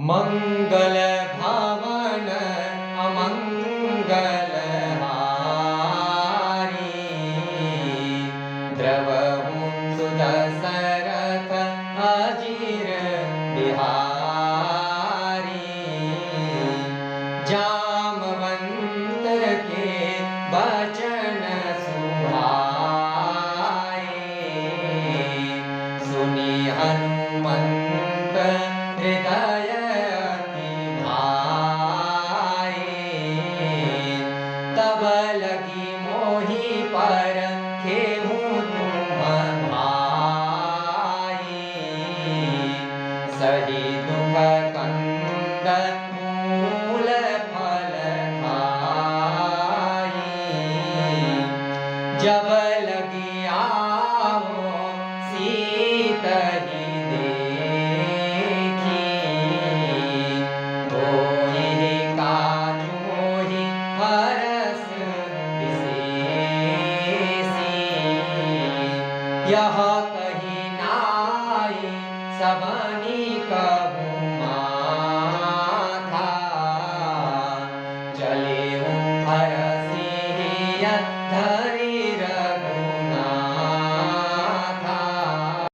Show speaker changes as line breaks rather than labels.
मंगल भवन अमंगल हारी, द्रवहु सुदशरथ अजीर बिहारी। जामवंत के बचन सुहाए, सुनी हनुमंत हृदय अति भाए। तब लगी मोहि पर खेहू तुम भाई, सही दुख कंद मूल फल खाई। जब लगी आओ सीत ही देखी, धोहि काजू मोहि हरस विशेषी। यह कही नाई सबनी कहु माथा, चले हरसिया धरि